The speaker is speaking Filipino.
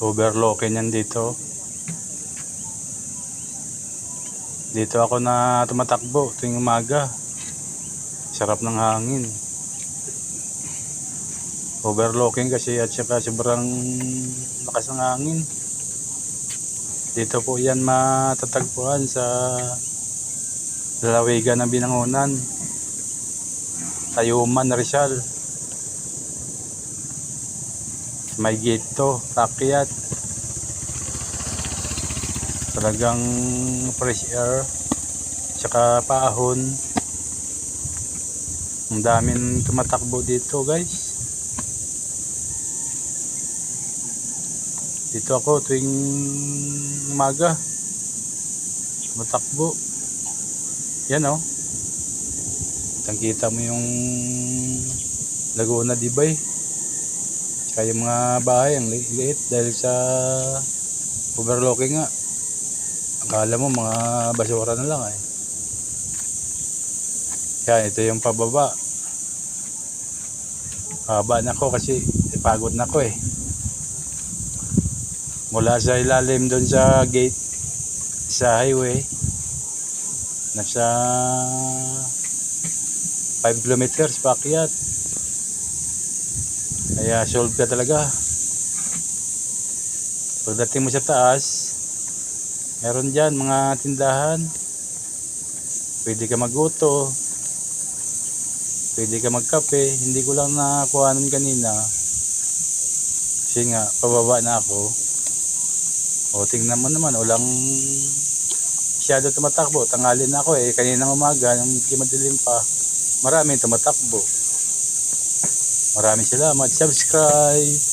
Overlooking yan dito. Dito ako na tumatakbo tuwing umaga. Sarap ng hangin. Overlooking kasi at saka sobrang lakas ng hangin. Dito po yan matatagpuan sa lalawigan ng Binangonan, Tayuman, Rizal. May gate to, akyat. Talagang fresh air, tsaka paahon. Ang daming tumatakbo dito, guys. Dito ako tuwing umaga tumatakbo. Yan oh. Kita mo yung Laguna Dibay. Tsaka yung mga bahay ang liit dahil sa overlooking nga. Akala mo mga basura na lang eh. Yan, ito yung pababa. Haba na ako kasi pagod na ako eh. Mula sa ilalim doon sa gate sa highway, nasa 5 kilometers paakyat. Kaya solve ka talaga. Pagdating mo sa taas, meron dyan mga tindahan. Pwede ka magluto, pwede ka magkape. Hindi ko lang nakuhanan kanina kasi nga pababa na ako. O tingnan mo naman, walang masyado tumatakbo. Tanghali na ako eh, kaninang umaga nung madilim pa, maraming tumatakbo. Maraming salamat, subscribe.